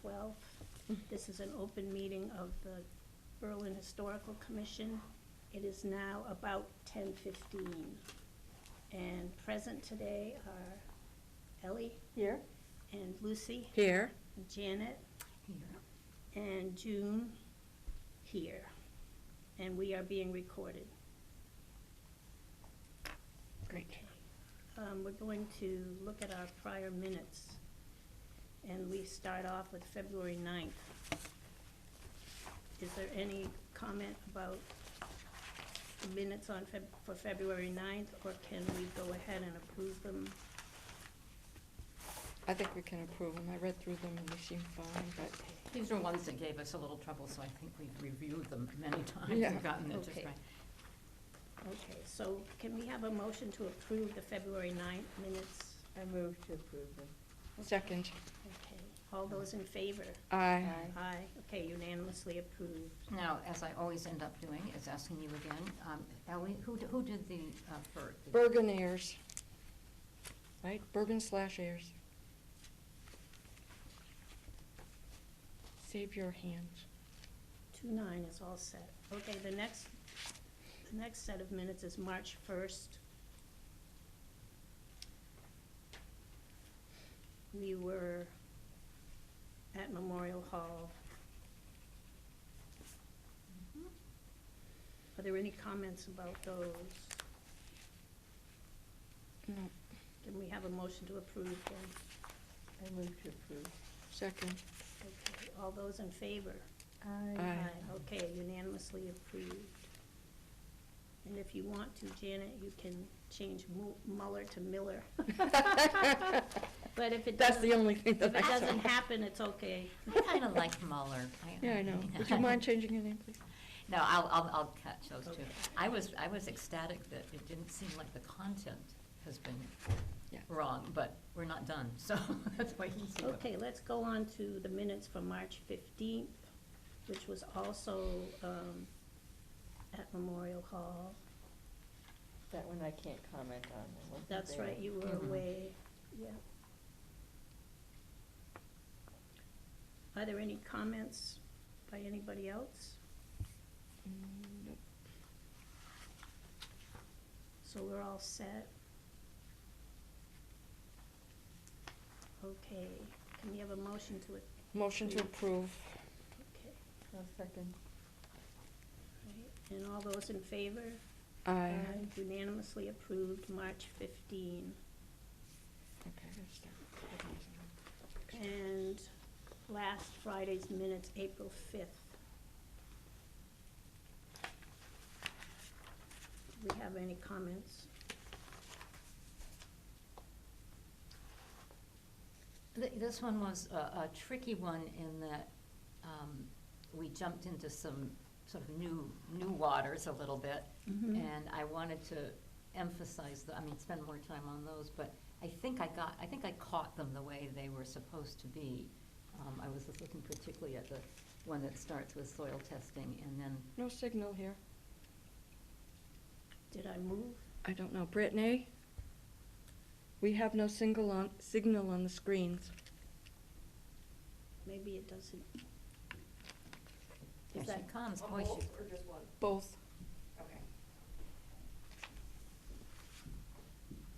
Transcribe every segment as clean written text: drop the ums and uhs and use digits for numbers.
12th. This is an open meeting of the Berlin Historical Commission. It is now about 10:15. And present today are Ellie. Here. And Lucy. Here. And Janet. Here. And June here. And we are being recorded. Great. We're going to look at our prior minutes. And we start off with February 9th. Is there any comment about the minutes on for February 9th, or can we go ahead and approve them? I think we can approve them. I read through them and they seem fine, but These are ones that gave us a little trouble, so I think we've reviewed them many times Yeah. and gotten it just Okay. right. Okay, so can we have a motion to approve the February 9th minutes? I move to approve them. second. Okay, all those in favor? Aye. Aye, okay, unanimously approved. Now, as I always end up doing, is asking you again, Ellie, who did the first? Bergen Ayers. Right? Bergen/Ayers. Save your hands. 2-9 is all set. Okay, the next set of minutes is March 1st. We were at Memorial Hall. Are there any comments about those? No. Can we have a motion to approve then? I move to approve. Second. Okay, all those in favor? Aye. Okay, unanimously approved. And if you want to, Janet, you can change Muller to Miller. But if it That's the doesn't, only thing if that it I doesn't saw. happen, it's okay. I kind of like Muller. Yeah, I know. Would you mind changing your name, please? No, I'll catch those two. Okay. I was ecstatic that it didn't seem like the content has been Yeah. wrong, but we're not done, so let's wait and see. Okay, let's go on to the minutes from March 15th, which was also at Memorial Hall. That one I can't comment on. I wasn't That's there. right, you were Mhm. away, yeah. Are there any comments by anybody else? Nope. So we're all set? Okay, can we have a motion to it? Motion to approve. Okay, I'll second. right, and all those in favor? Aye. Unanimously approved, March 15. Okay, let's start. And last Friday's minutes, April 5th. Do we have any comments? This one was a tricky one in that we jumped into some sort of new waters a little bit, Mhm. and I wanted to emphasize, spend more time on those, but I think I caught them the way they were supposed to be. I was just looking particularly at the one that starts with soil testing, and then No signal here. Did I move? I don't know. Brittany? We have no signal on the screens. Maybe it doesn't. here Is she that comes. On Boy, both she- or just one? Both. Okay.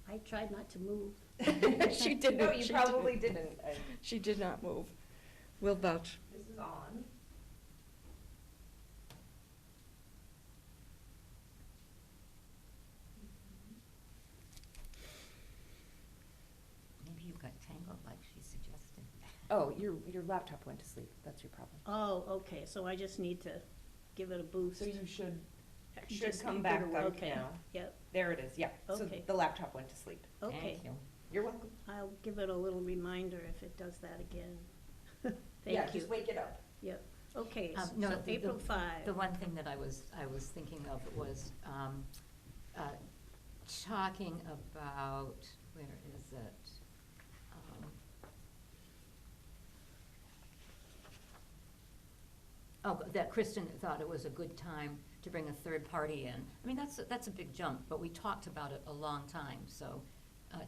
I tried not to move. She didn't. No, you She probably didn't. She did not move. We'll vouch. This is on. maybe you got tangled like she suggested. Oh, your laptop went to sleep. That's your problem. Oh, okay, so I just need to give it a boost. So you should Just come leave back it up okay. now. Yep, There it is, yeah. So Okay. the laptop went to sleep. okay. Thank you. You're welcome. I'll give it a little reminder if it does that again. Yeah, Thank you. just wake it up. Yep, okay, No, so April 5. The one thing that I was thinking of was talking about, where is it? That Kristen thought it was a good time to bring a third party in. I mean, that's a big jump, but we talked about it a long time, so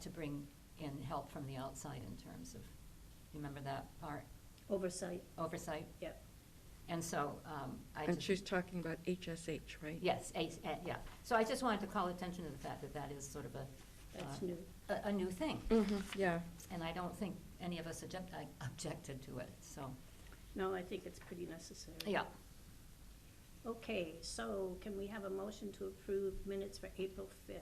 to bring in help from the outside in terms of, you remember that part? Oversight, oversight. Yep. And so, I And just. she's talking about HSH, right? Yes, yeah. So I just wanted to call attention to the fact that that is sort of that's Uh, new. a new thing. Yeah. And I don't think any of us objected to it, so, No, I think it's pretty necessary. yeah. Okay, so can we have a motion to approve minutes for April 5th?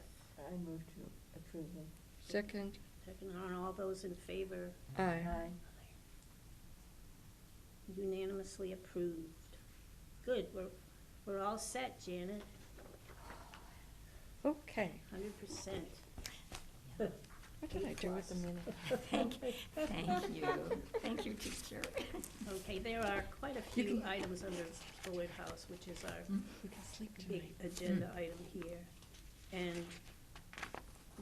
I move to approve them. Second, Second on all those in favor, aye. unanimously approved. Good, we're all set, Janet, Okay. 100%. What did I do with the minute? Thank you. Thank you, teacher. Okay, there are quite a You few can- items under Bullard House, which is our We can sleep big tonight. agenda item here. And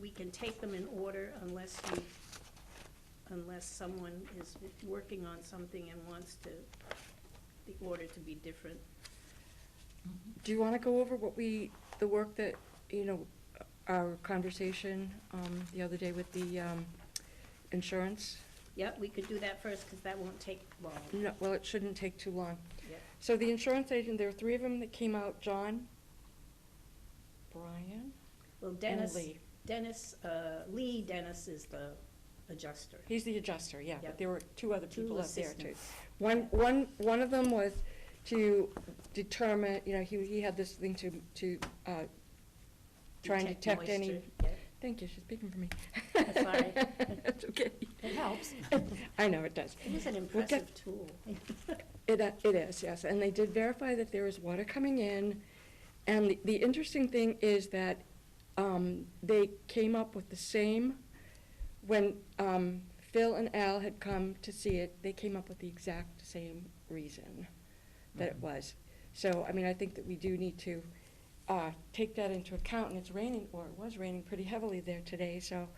we can take them in order unless someone is working on something and wants the order to be different. Do you want to go over the work that, our conversation the other day with the insurance? Yep, we could do that first, because that won't take long. No, well, it shouldn't take too long. Yep. So the insurance agent, there were three of them that came out, John, Brian, Well, and Dennis, Lee. Lee Dennis is the adjuster. He's the adjuster, yeah, Yep. but there were two other Two people out there too. assistants. One of them was to determine, he had this thing to try and detect any. moisture. Yeah. Thank you, she's speaking for me. That's all right. It's okay. It helps. I know, it does. It was an We'll get- impressive tool. It is, yes, and they did verify that there is water coming in, and the interesting thing is that they came up with the same, when Phil and Al had come to see it, they came up with the exact same reason that it Mhm. was. So, I mean, I think that we do need to take that into account, and it's raining, or it was raining pretty heavily there today, so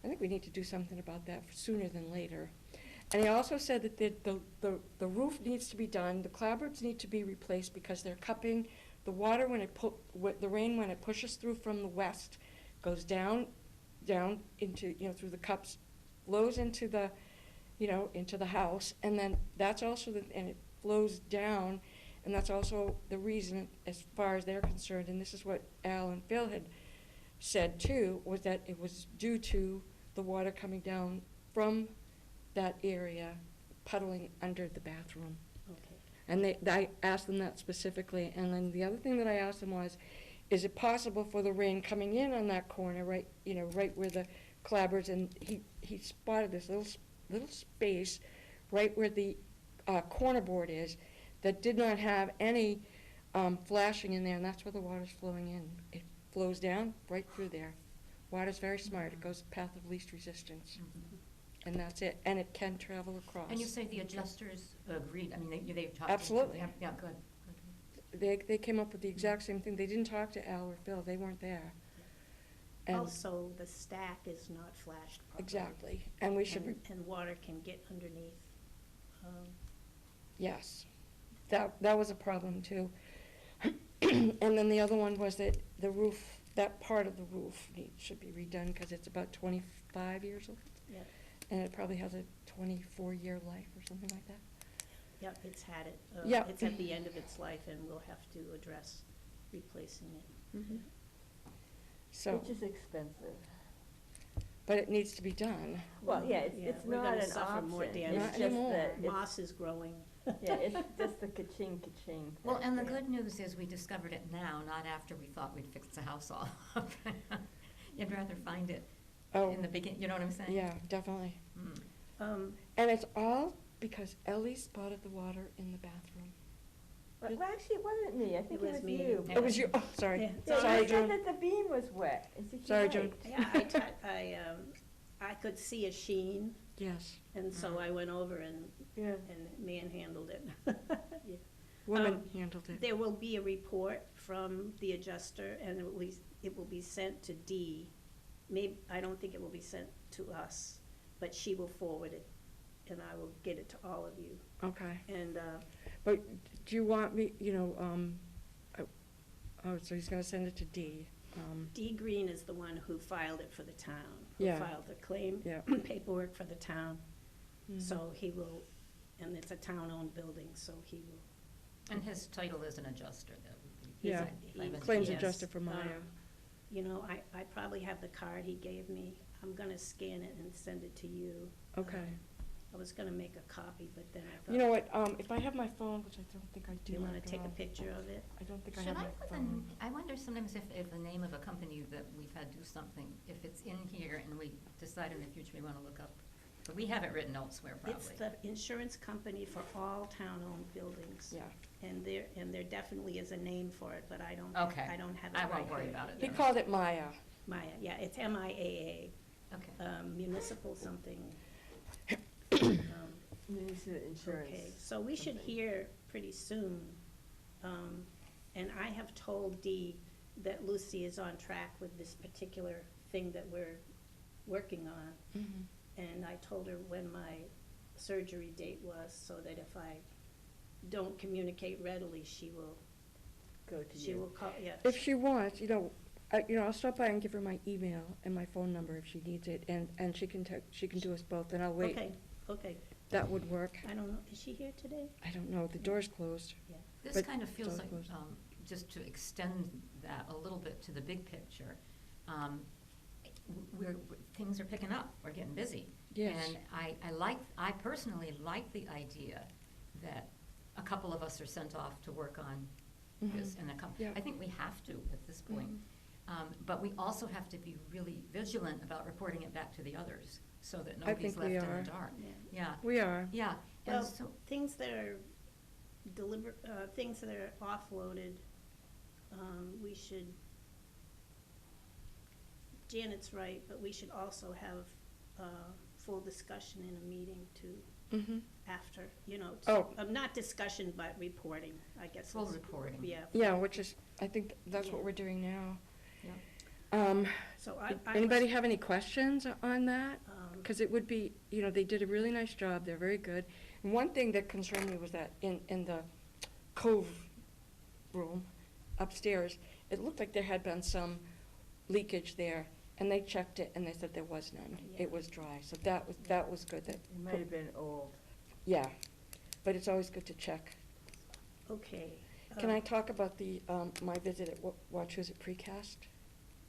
I think we need to do something about that sooner than later. And he also said that the roof needs to be done, the clapboards need to be replaced because they're cupping, the water the rain when it pushes through from the west, goes down into, through the cups, flows into the, into the house, and then that's also, and it flows down, and that's also the reason, as far as they're concerned, and this is what Al and Phil had said too, was that it was due to the water coming down from that area, puddling under the bathroom. Okay. And I asked them that specifically, and then the other thing that I asked them was, is it possible for the rain coming in on that corner, right, right where the clapboards, and he spotted this little space right where the corner board is, that did not have any flashing in there, and that's where the water's flowing in. It flows down right through there. Water's very smart, it goes path of least resistance, and that's it, and it can travel across. And you say the adjusters agreed, I mean, they've talked. Absolutely. Yeah, good. They came up with the exact same thing, they didn't talk to Al or Phil, they weren't there. And Also, the stack is not flashed properly. exactly, and we should, And water can get underneath. yes, that was a problem too. And then the other one was that the roof, that part of the roof should be redone, because it's about 25 years old. Yeah. And it probably has a 24-year life or something like that. Yep, it's had it. Yep. It's at the end of its life, and we'll have to address replacing it. So, Which is expensive. but it needs to be done. Well, yeah, Yeah, it's we're not gonna an suffer more option. damage. Not It's just anymore. that, Moss is growing. yeah, it's just the ka-ching, ka-ching. Well, and the thing. good news is we discovered it now, not after we thought we'd fixed the house all up. You'd rather find it Oh, in the beginning, you know what I'm saying? yeah, definitely. Mm. And it's all because Ellie spotted the water in the bathroom. Well, actually, it wasn't me, I think It it was was me. you. Yeah. It was you, oh, sorry. Yeah. Yeah, Sorry, you Joan. said that the beam was wet. Is it Sorry, right? Joan. Yeah, I could see a sheen, Yes, and so I went over and Yeah. manhandled it. Yeah. woman handled it. There will be a report from the adjuster, and it will be sent to Dee. I don't think it will be sent to us, but she will forward it, and I will get it to all of you. Okay, And, but do you want me, so he's gonna send it to Dee. Dee Green is the one who filed it for the town, who Yeah. filed the claim Yeah. paperwork for the town. Mhm. So he will and it's a town-owned building, so he will. And his title is an adjuster, that would be. Yeah. if I've been- Claims Yes. adjuster for Maya. You know, I probably have the card he gave me. I'm gonna scan it and send it to you. Okay. I was gonna make a copy, but then I thought. You know what, if I have my phone, which I don't think I do. You wanna I take a don't- picture of it? I don't think I Should have I my put phone. I wonder sometimes if the name of a company that we've had do something, if it's in here and we decide in the future we wanna look up, but we have it written elsewhere It's probably. the insurance company for all town-owned buildings. Yeah. And there definitely is a name for it, but I don't. Okay. I don't have it I right won't worry here. about it He then. called it Maya. Maya, yeah, it's MIAA, Okay. municipal something. Um, Municipal insurance. Okay, so we should something. hear pretty soon. And I have told Dee that Lucy is on track with this particular thing that we're working on. Mhm. And I told her when my surgery date was, so that if I don't communicate readily, she will Go to She you. will call, yes. If she wants, I'll stop by and give her my email and my phone number if she needs it, and she can do us both, and I'll wait. Okay, That would work. I don't know, is she here today? I don't know, the door's closed. This But kind of feels it's like, all closed. just to extend that a little bit to the big picture, things are picking up, we're getting busy. Yes. And I personally like the idea that a couple of us are sent off to work on this, Mhm. and Yeah. I think we have to at this point. But we also have to be really vigilant about reporting it back to the others, so that nobody's think we left in are. the dark. Yeah. Yeah, We are. yeah, Well, and so, things that are things that are offloaded, we should, Janet's right, but we should also have full discussion in a meeting too, Mm-hmm. after, Oh. not discussion, but reporting, I guess. full is- reporting. Yeah. Yeah, which is, I think that's what Yeah. we're doing now. Yeah. So I. Anybody have any questions on that? Um, Because it would be, they did a really nice job, they're very good. And one thing that concerned me was that in the cove room upstairs, it looked like there had been some leakage there, and they checked it, and they said there was none. Yeah. It was dry, so that was good, that, It might have been old. yeah. But it's always good to check. Okay. Can I talk about my visit at Wachusett Precast,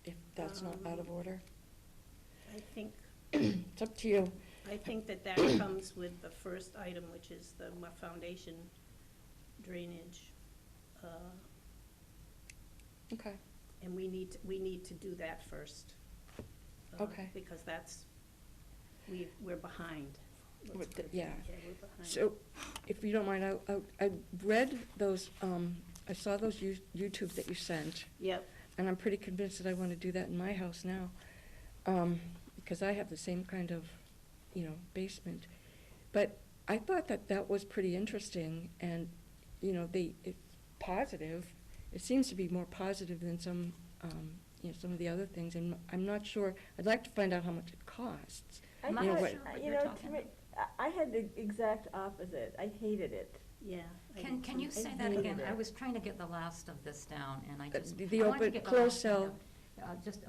if that's not out of order? I think, It's up to you. I think that comes with the first item, which is the foundation drainage. Okay. And we need to do that first. Okay. Because we're behind. Let's With put the- it yeah. we're behind. So, if you don't mind, I read those, I saw those YouTubes that you sent, Yep, and I'm pretty convinced that I want to do that in my house now, because I have the same kind of, basement. But I thought that was pretty interesting, and, it's positive. It seems to be more positive than some of the other things, and I'm not sure, I'd like to find out how much it costs. I'm I not thought- sure what you you're know, talking to me, I had the exact opposite. I hated it. yeah. I Can do you too. say I that hated again? I it. was trying to get the last of this down, and I just. the I wanted to open- get the closed last thing cell. down. Just,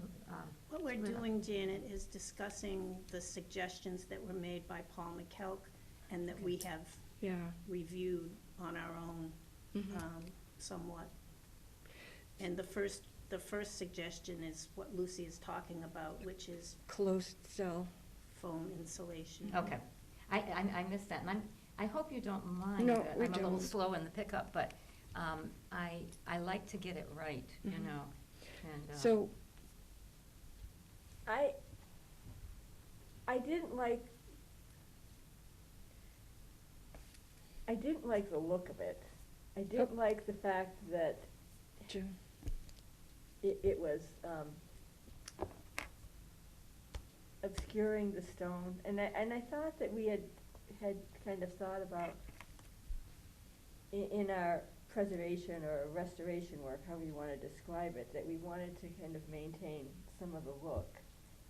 What we're Split up. doing, Janet, is discussing the suggestions that were made by Paul McKelk and that we have Yeah. reviewed on our own Mhm. somewhat. And the first suggestion is what Lucy is talking about, which is Closed cell. foam insulation. okay. I missed that, and I hope you don't mind No, that we I'm a little don't. slow in the pickup, but I like to get it right, you Mhm. know, and. So, I didn't like the look of it. I didn't like the fact that June, it was obscuring the stone, and I thought that we had kind of thought about in our preservation or restoration work, however you want to describe it, that we wanted to kind of maintain some of the look,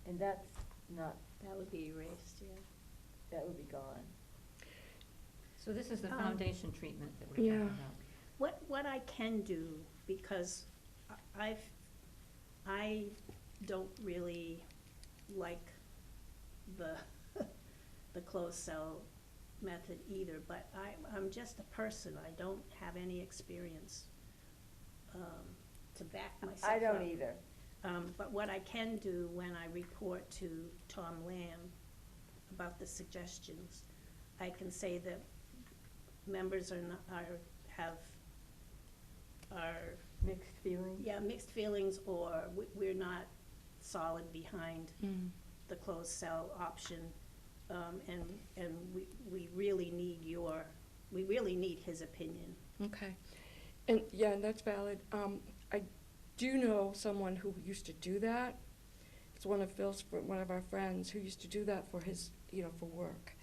and that's not, That would be erased, yeah. that would be gone. So this is the Um, foundation treatment that we're Yeah. talking about. What I can do, because I don't really like the closed cell method either, but I'm just a person, I don't have any experience to back myself up. I don't either. But what I can do when I report to Tom Lamb about the suggestions, I can say that members are Mixed feelings? mixed feelings, or we're not solid behind Mm. the closed cell option, and we really need his opinion. Okay. And, yeah, and that's valid. I do know someone who used to do that. It's one of our friends who used to do that for his, for work.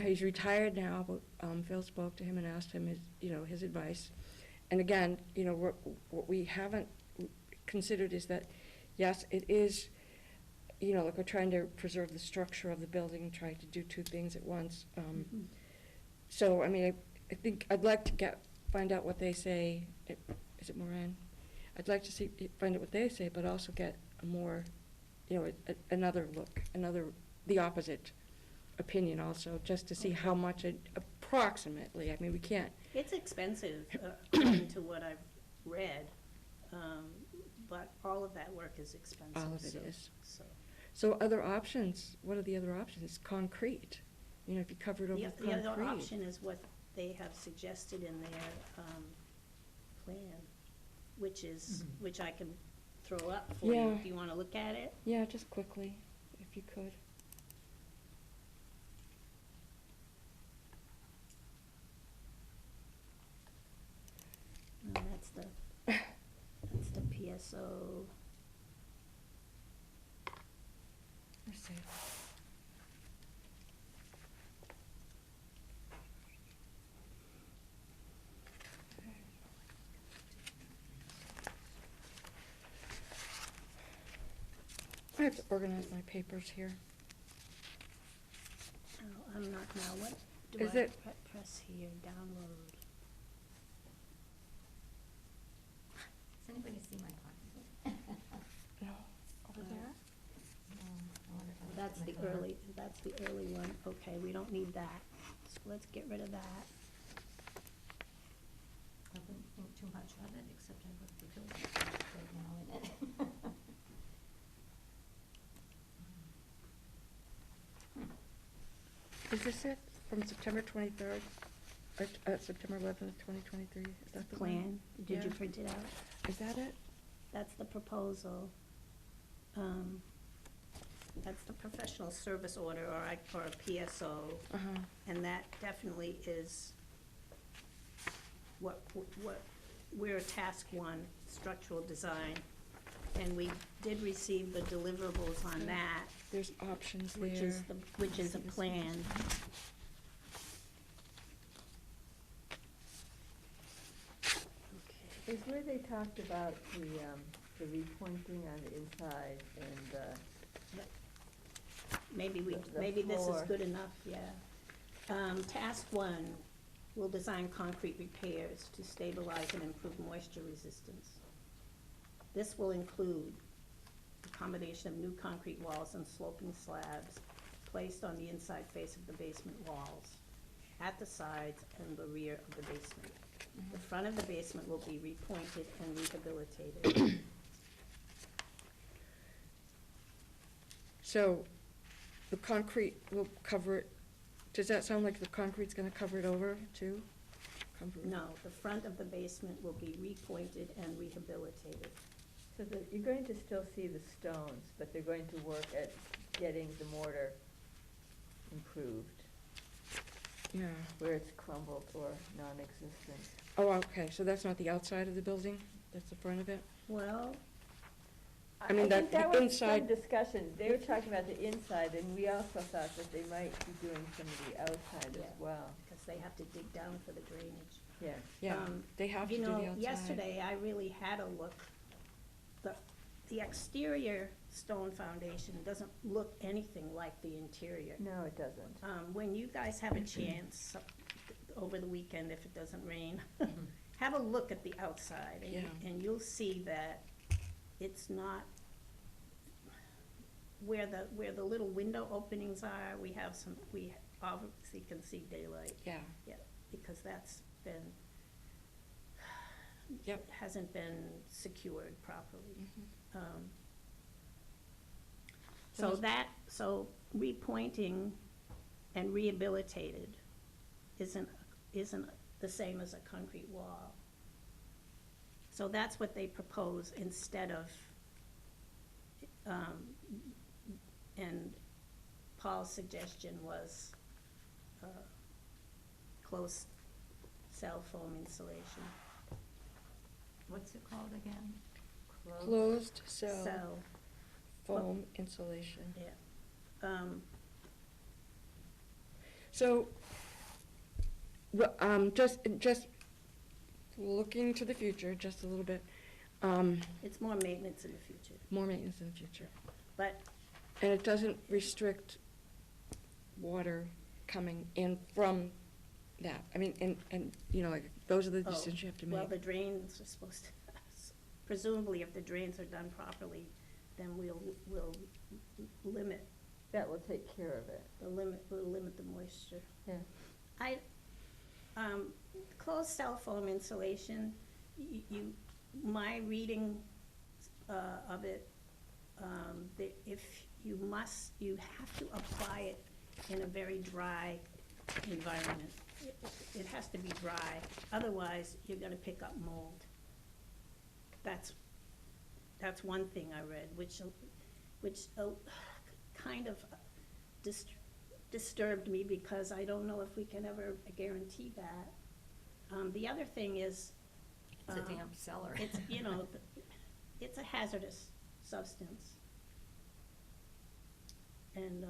He's retired now, but Phil spoke to him and asked him his advice. And again, what we haven't considered is that, yes, it is, like we're trying to preserve the structure of the building and trying to do two things at once. So, I mean, I think I'd like to find out what they say. Is it Moran? I'd like to find out what they say, but also get a more, another look, the opposite opinion also, just to see how much approximately, I mean, we can't. It's expensive, according to what I've read, but all of that work is expensive. All of it is. So, other options, what are the other options? Concrete, if you cover it over with concrete. the other option is what they have suggested in their plan, which I can throw up for you, Yeah. if you wanna look at it. Yeah, just quickly, if you could. That's the PSO. Let's see. I have to organize my papers here. Oh, I'm not now, what do Is I it- press here, download? Does anybody see my copy? No, over there? That's the early one, okay, we don't need that, so let's get rid of that. I wouldn't think too much of it, except I would be doing right now in it. Is this it, from September 23rd, September 11th, 2023? Is that the one? Plan, did you Yeah. print it out? Is that it? That's the proposal. That's the professional service order, or a PSO, Uh-huh. and that definitely is what, we're task one, structural design, and we did receive the deliverables on that, There's options there. which is a plan. Okay. Is where they talked about the repointing on the inside and, Maybe The maybe this is floor. good enough, yeah. Task one, will design concrete repairs to stabilize and improve moisture resistance. This will include the combination of new concrete walls and sloping slabs placed on the inside face of the basement walls, at the sides and the rear of the basement. The front of the basement will be repointed and rehabilitated. So, the concrete will cover it, does that sound like the concrete's gonna cover it over, too? No, the front of the basement will be repointed and rehabilitated. so that you're going to still see the stones, but they're going to work at getting the mortar improved, Yeah. where it's crumbled or non-existent. Oh, okay, so that's not the outside of the building? That's the front of it? Well, I mean, think that was inside- some discussion, they were talking about the inside, and we also thought that they might be doing some of the outside Yeah. as well. because they have to dig down for the drainage. Yeah. Yeah, they have to do the outside. Yesterday, I really had a look. The exterior stone foundation doesn't look anything like the interior. No, it doesn't. When you guys have a chance, over the weekend, if it doesn't rain, have a look at the outside, Yeah. and you'll see that it's not, where the little window openings are, we obviously can see daylight, Yeah, because that's been, Yep. hasn't been secured properly. mhm. So there's- so repointing and rehabilitated isn't the same as a concrete wall. So that's what they propose instead of, and Paul's suggestion was, closed cell foam insulation. What's it called again? Closed cell Cell, foam insulation. yeah. So, just looking to the future, just a little bit, It's more maintenance in the future, more maintenance in the future. but And it doesn't restrict water coming in from that. I mean, and, you know, like, those are the Oh, decisions you have to well, make. the drains are supposed to, presumably if the drains are done properly, then we'll limit, That will take care of it. we'll limit the moisture. Yeah. Closed cell foam insulation, my reading, of it, if you have to apply it in a very dry environment. It has to be dry, otherwise you're gonna pick up mold. That's one thing I read, which kind of disturbed me, because I don't know if we can ever guarantee that. The other thing is, It's a damp cellar. it's, it's a hazardous substance. And,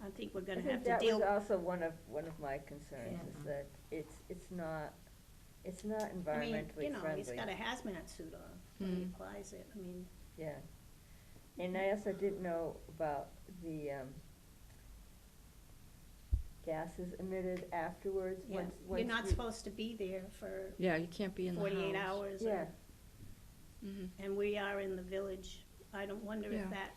I think we're gonna have to I think deal. that was also one of my concerns, Yeah. is that it's not I mean, environmentally friendly. he's got a hazmat suit on when he Mm. applies it, I mean, Yeah. And I also didn't know about the, gases emitted afterwards, yeah, once you're not we- supposed to be there for Yeah, you can't be in the house. 48 hours. Yeah, Mhm. And we are in the village. I don't wonder Yeah. if that,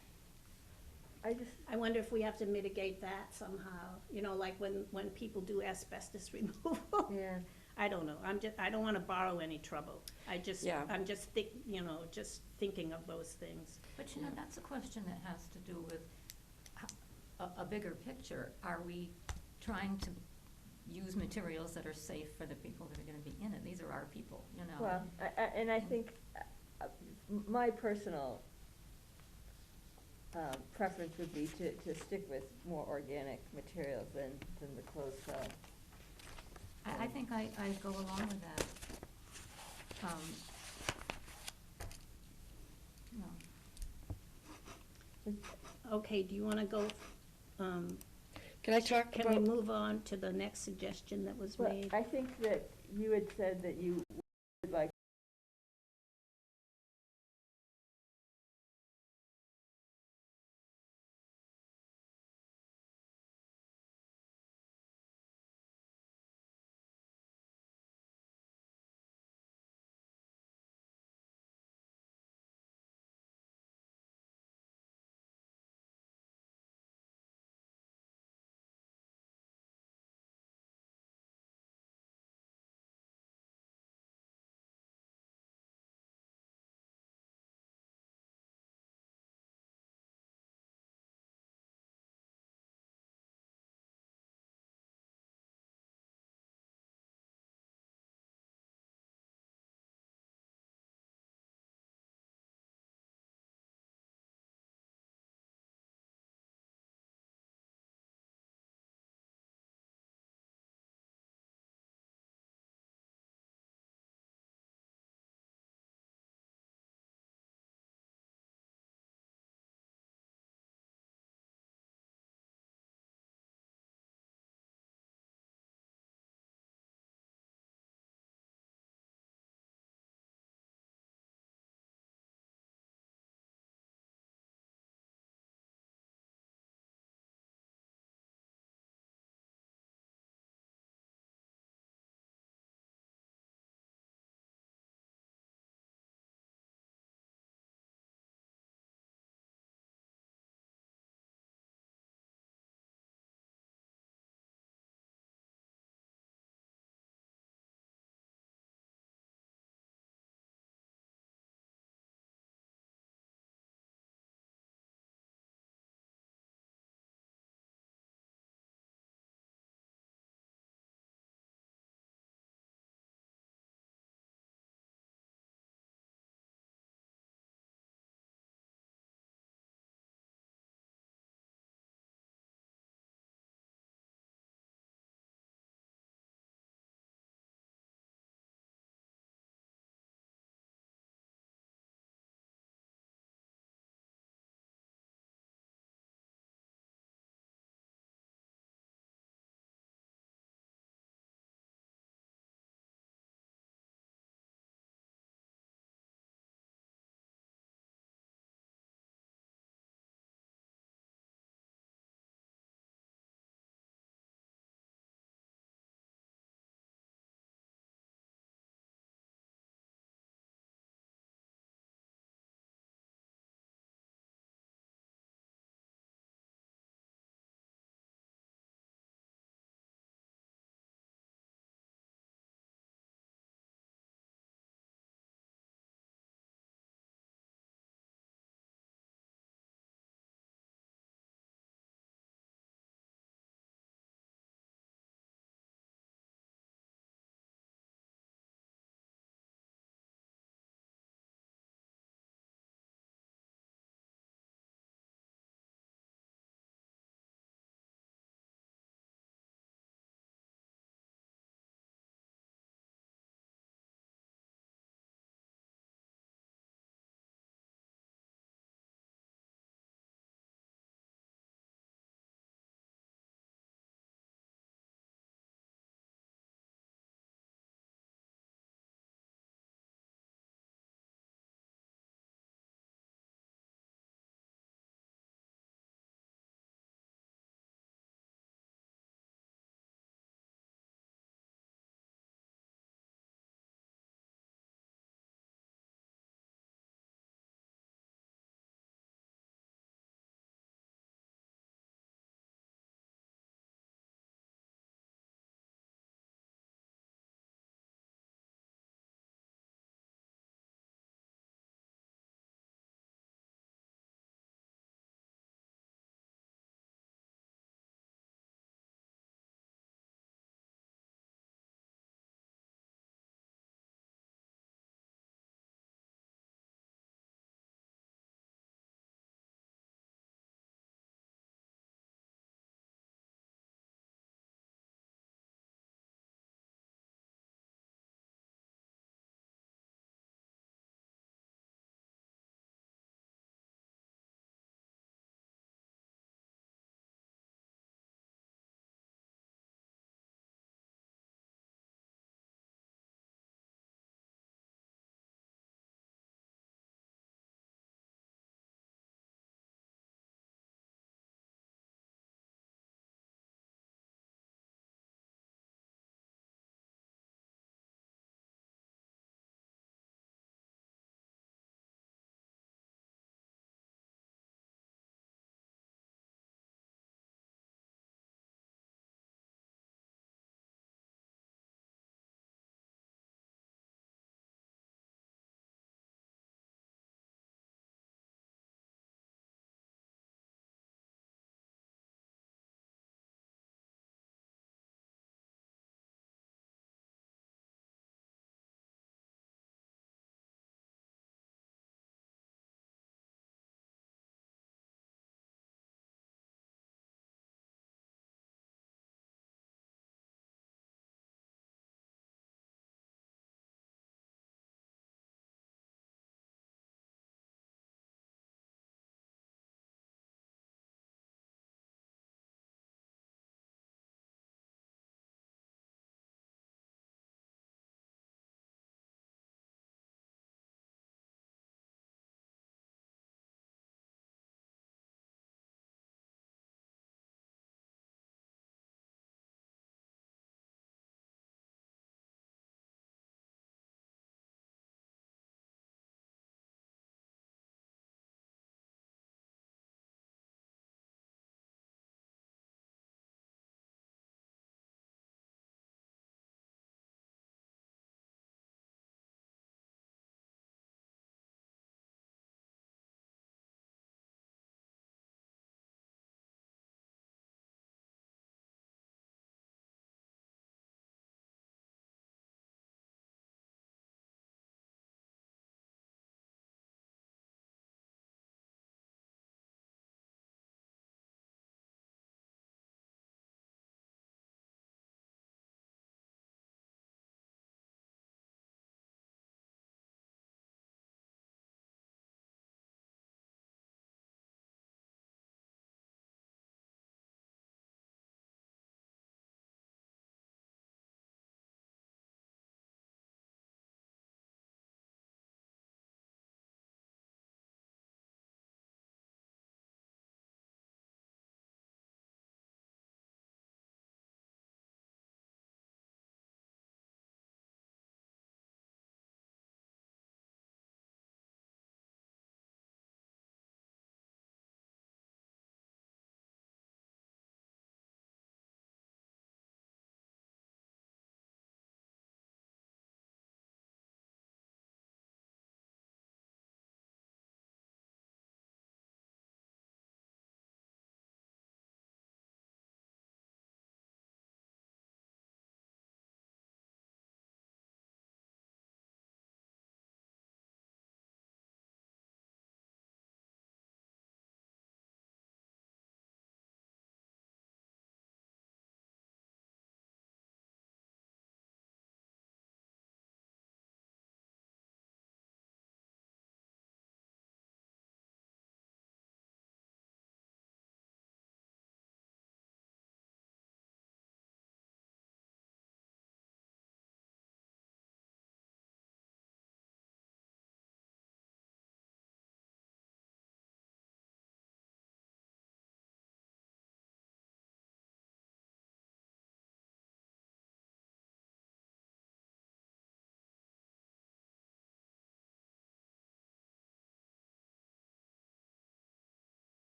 I wonder if we have to mitigate that somehow, like when people do asbestos removal. yeah, I don't know, I don't wanna borrow any trouble. Yeah. I'm just just thinking of those things. But that's a question that has to do with a bigger picture. Are we trying to use materials that are safe for the people that are gonna be in it? These are our people, well, and I think, my personal, preference would be to stick with more organic materials than the closed cell. I think I go along with that. No. Okay, do you wanna go, Can I talk can we about, move on to the next suggestion that was Well, made? I think that you had said that you would like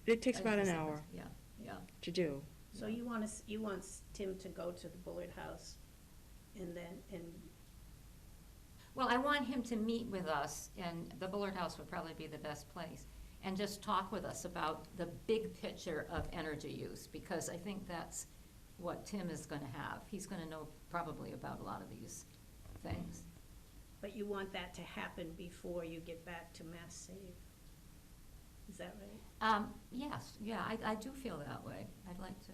It takes about an hour Yeah, yeah. to do. So you want us, you want Tim to go to the Bullard House and then, and, Well, I want him to meet with us, and the Bullard House would probably be the best place, and just talk with us about the big picture of energy use, because I think that's what Tim is gonna have. He's gonna know probably about a lot of these things. but you want that to happen before you get back to Mass Save. Is that right? Yes, yeah, I do feel that way. I'd like to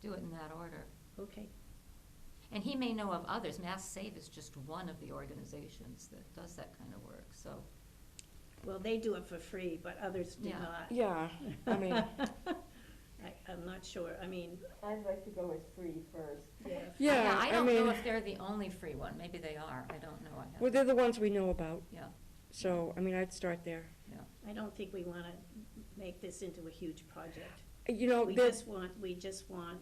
do it in that order. Okay. And he may know of others. Mass Save is just one of the organizations that does that kind of work, so. Well, they do it for free, but others do Yeah. not. Yeah, I mean, I'm not sure, I mean, I'd like to go with free first. yeah. yeah, I I don't know mean, if they're the only free one. Maybe they are. I don't know. I well, haven't. they're the ones we know about, Yeah, so, I mean, I'd start there. yeah. I don't think we wanna make this into a huge project. You know, We there's, just want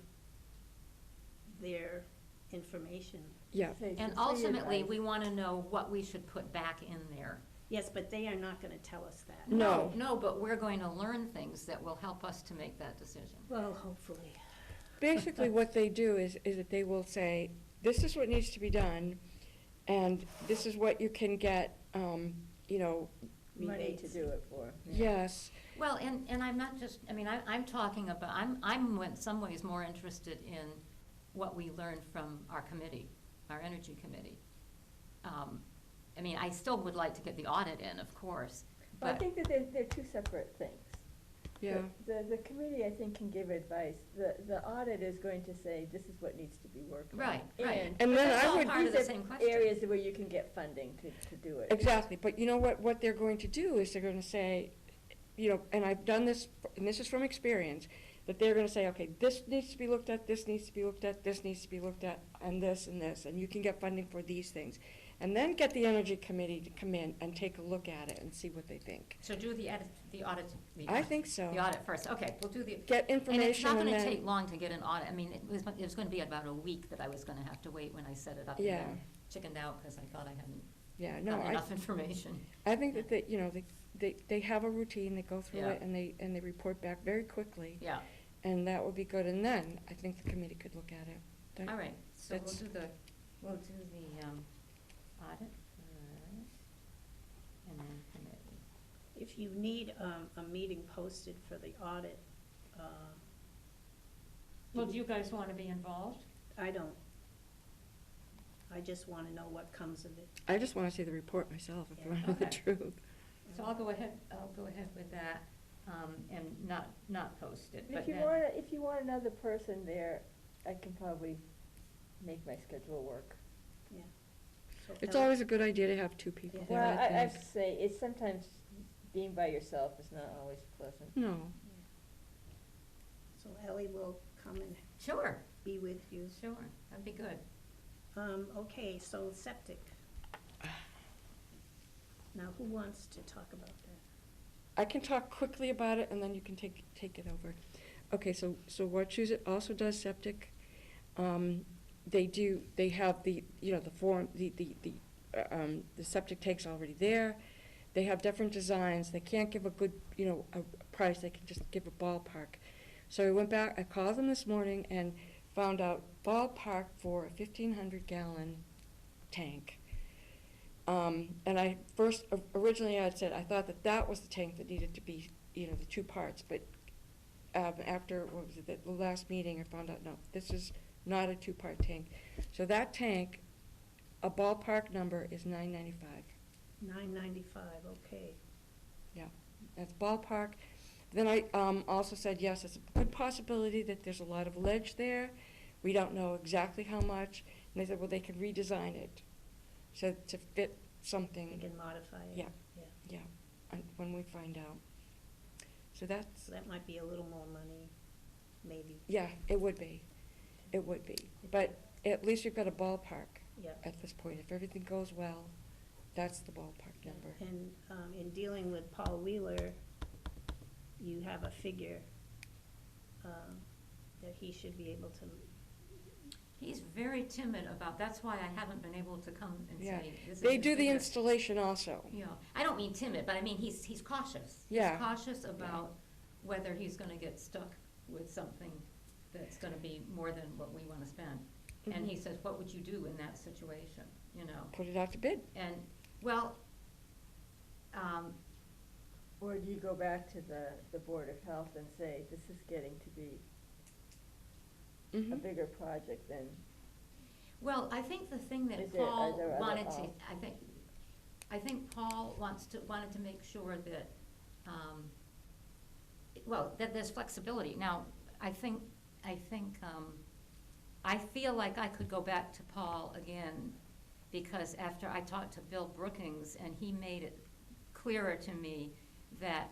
their information. yeah, Say And some free ultimately, advice. we want to know what we should put back in there. Yes, but they are not gonna tell us that. No. No, but we're going to learn things that will help us to make that decision. Well, hopefully. basically what they do is that they will say, this is what needs to be done, and this is what you can get, you know, Money to do it for. yes, Well, and I'm not just, I mean, I'm talking about, I'm in some ways more interested in what we learned from our committee, our energy committee. I mean, I still would like to get the audit in, of course, But I but, think that they're two separate things. yeah. The committee, I think, can give advice. The audit is going to say, this is what needs to be worked on. Right, right. And then That's I all would- part of These the are same question. areas where you can get funding to do it. Exactly, but you know what they're going to do is they're gonna say, you know, and I've done this, and this is from experience, that they're gonna say, okay, this needs to be looked at, this needs to be looked at, this needs to be looked at, and this, and you can get funding for these things. And then get the energy committee to come in and take a look at it and see what they think. So do the audit. I think so. The audit first, okay, we'll do the. Get And it's information not and gonna take then, long to get an audit, I mean, it was gonna be about a week that I was gonna have to wait when I set it up. Yeah. And then chickened out, because I thought I hadn't yeah, no, gotten enough information. I think that they, you know, they have a routine, they go through Yeah. it, and they report back very quickly. Yeah, And that would be good, and then I think the committee could look at it. That- all right, so we'll That's- do the audit first, and then committee. If you need, a meeting posted for the audit, Well, do you guys wanna be involved? I don't. I just wanna know what comes of it. I just wanna see the report myself, if you Yeah. wanna know the Okay. truth. So I'll go ahead with that, and not post it, And but if you then. want, if you want another person there, I can probably make my schedule work. Yeah. So It's Ellie- always a good idea to have two people Yeah. there, Well, I I have think. to say, it's sometimes being by yourself is not always pleasant. No, So Ellie will come and Sure, be with you. sure, that'd be good. Okay, so septic. Now, who wants to talk about that? I can talk quickly about it, and then you can take it over. Okay, so Wachusett also does septic. They have the, you know, the form, the septic tank's already there. They have different designs. They can't give a good, you know, a price, they can just give a ballpark. So I went back, I called them this morning and found out ballpark for a 1,500-gallon tank. And I first, originally I had said, I thought that was the tank that needed to be, you know, the two parts, but after, what was it, the last meeting, I found out, no, this is not a two-part tank. So that tank, a ballpark number is $995. $995, okay. Yeah, that's ballpark. Then I also said, yes, it's a good possibility that there's a lot of ledge there. We don't know exactly how much. And they said, well, they could redesign it, so to fit You something, can modify it. Yeah. yeah, when we find out. So that's, So that might be a little more money, maybe. yeah, it would be. It would be. But at least we've got a ballpark Yeah. at this point. If everything goes well, that's the ballpark number. And in dealing with Paul Wheeler, you have a figure that he should be able to, He's very timid about, that's why I haven't been able to come and Yeah. say, this is They the do the figure. installation also. Yeah, I don't mean timid, but I mean, he's cautious. Yeah. He's cautious about whether he's gonna get stuck with something that's gonna be more than what we wanna spend. And he says, what would you do in that situation, you know? Put it out to bid. And, well, Or do you go back to the Board of Health and say, this is getting to be a Mhm. bigger project than, well, I think the thing that Is there- are Paul there other wanted to, op- I think Paul wanted to make sure that, well, that there's flexibility. Now, I feel like I could go back to Paul again, because after I talked to Bill Brookings, and he made it clearer to me that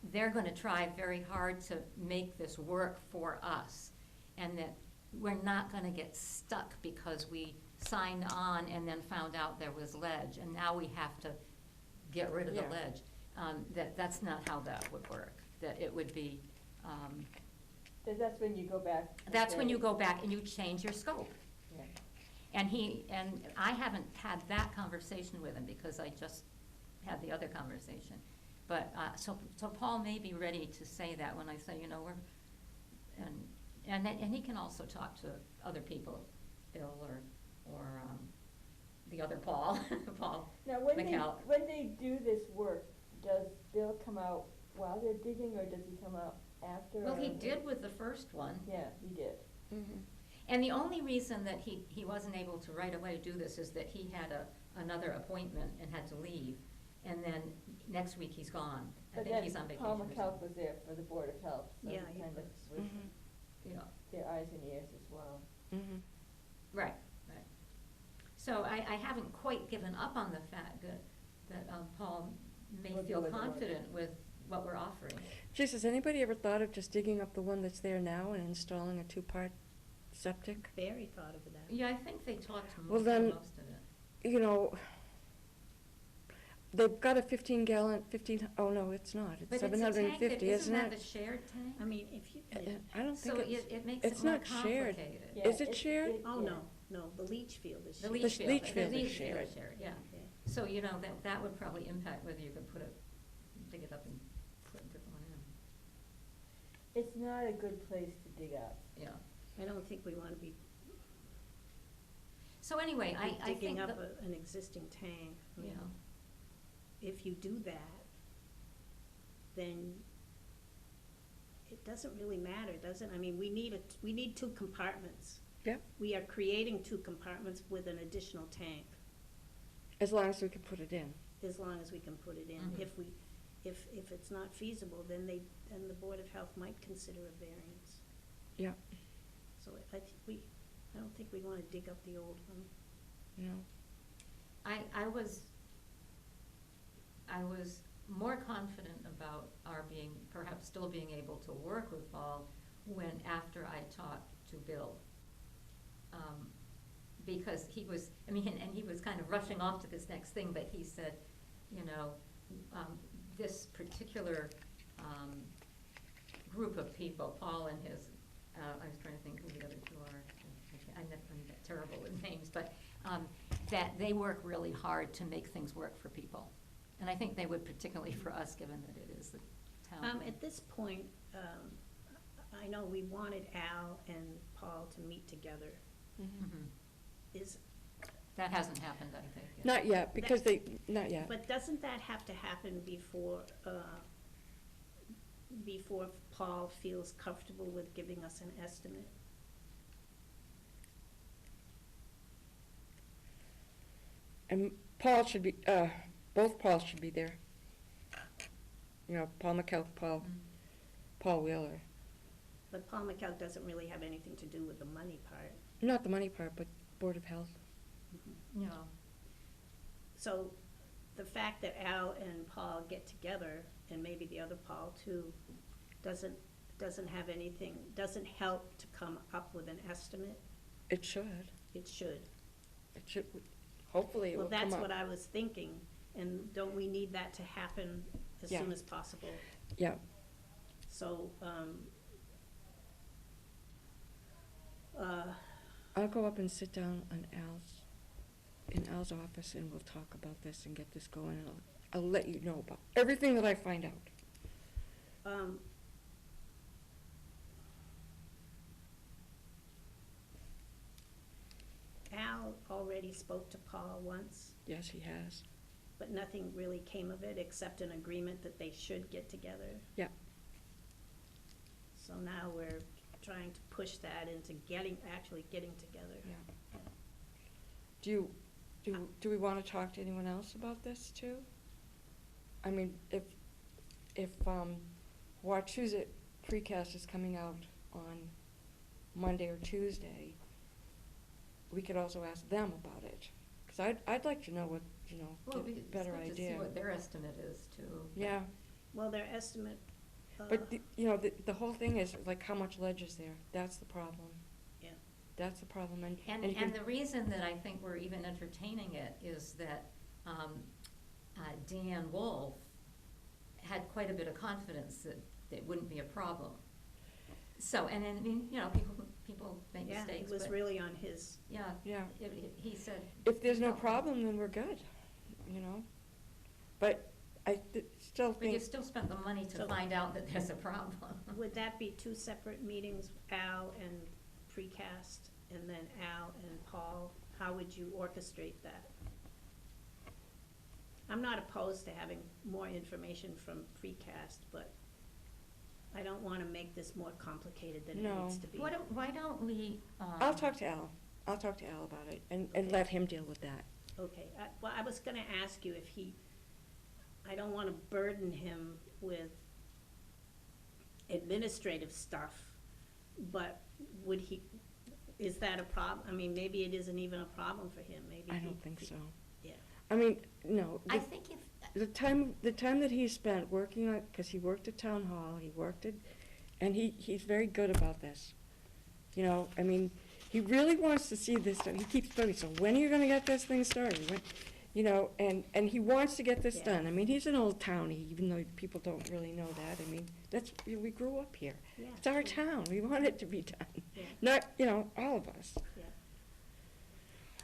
they're gonna try very hard to make this work for us, and that we're not gonna get stuck because we signed on and then found out there was ledge, and now we have to get rid of the Yeah. ledge. That's not how that would work, that it would be, that's when you go back. and that's when say- you go back and you change your scope. Yeah. And I haven't had that conversation with him, because I just had the other conversation. But, so Paul may be ready to say that when I say, you know, and he can also talk to other people, Bill or the other Paul, Paul Now, when McCall. they do this work, does Bill come out while they're digging, or does he come out after? Well, he or- did with the first one. Yeah, he did. Mhm. And the only reason that he wasn't able to right away do this is that he had another appointment and had to leave. And then next week he's gone. I But think he's on then vacation. Paul or McCall something. was there for the Board of Health, so Yeah, he he kind of was. was Mhm. Yeah, their eyes and ears as well. Mhm. right. So I haven't quite given up on the fact that Paul may We'll do feel it anyway. confident with what we're offering. Geez, has anybody ever thought of just digging up the one that's there now and installing a two-part septic? Barry thought of that. Yeah, I think they talked to Well, most then- of it. You know, they've got a 15-gallon, oh no, it's not, it's But 750, it's a tank, isn't isn't that it? the shared tank? I mean, if you, I don't So think it's, it makes it it's more not shared. complicated. Yeah, Is it shared? oh, yeah. no, the leach field is The shared. leach field. leach field is leach shared. yeah. Okay. So, you know, that would probably impact whether you could dig it up and put a different one in, It's not a good place to dig up. yeah. I don't think we want to be So anyway, I think digging up that, an existing tank. I you mean, know, if you do that, then it doesn't really matter, does it? I mean, we need two compartments. Yep. We are creating two compartments with an additional tank, As long as we can put it in. as long as we can put it in. Mhm. If it's not feasible, then the Board of Health might consider a variance. Yeah, So I don't think we want to dig up the old one. you know. I was more confident about our perhaps still being able to work with Paul after I talked to Bill. Because he was, and he was kind of rushing off to this next thing, but he said, you know, this particular group of people, Paul and his, I was trying to think who the other two are, I'm terrible with names, but that they work really hard to make things work for people. And I think they would, particularly for us, given that it is the town. At this point, I know we wanted Al and Paul to meet together. Mhm. Is, That hasn't happened, I think. yet. Not yet, because not yet. but doesn't that have to happen before Paul feels comfortable with giving us an estimate? And Paul should be, both Pauls should be there. You know, Paul McKell, Mm. Paul Wheeler. But Paul McCall doesn't really have anything to do with the money part. Not the money part, but Board of Health. No. So the fact that Al and Paul get together, and maybe the other Paul too, doesn't help to come up with an estimate? It should. It should. It should, hopefully it will Well, come up. that's what I was thinking, and don't we need that to happen as Yeah. soon as possible? Yeah, So, I'll go up and sit down in Al's office, and we'll talk about this and get this going, and I'll let you know about everything that I find out. um, Al already spoke to Paul once, Yes, he has. but nothing really came of it except an agreement that they should get together. Yeah. So now we're trying to push that into actually getting together. Yeah. Do we want to talk to anyone else about this too? I mean, if Wachusett precast is coming out on Monday or Tuesday, we could also ask them about it. Because I'd like to know what, Well, get a it's better good to see idea. what their estimate is too. Yeah, Well, their estimate, but, the whole thing is, like, how much ledge is there? That's the problem. Yeah. That's the problem, and you And can- the reason that I think we're even entertaining it is that Deanne Wolf had quite a bit of confidence that it wouldn't be a problem. So, and I mean, people make yeah, mistakes, it was but, really on his, yeah, Yeah. he said. If there's no No. problem, then we're good, But I still But you think, still spent the money to So- find out that there's a problem. would that be two separate meetings, Al and precast, and then Al and Paul? How would you orchestrate that? I'm not opposed to having more information from precast, but I don't wanna make this more complicated than it No. needs to be. Why don't we? I'll talk to Al. I'll talk to Al about it and let him deal with that. Okay, well, I was gonna ask you if I don't wanna burden him with administrative stuff, but is that a problem? I mean, maybe it isn't even a problem for him, maybe. I don't think so. Yeah. I mean, no. I think if, The time that he spent working on, because he worked at town hall, and he's very good about this. I mean, he really wants to see this done. He keeps telling me, so when are you gonna get this thing started? And he wants to get this Yeah. done. I mean, he's an old townie, even though people don't really know that. I mean, we grew up here. Yeah. It's our town. We want it to be done. Yeah. Not, all of us. Yeah.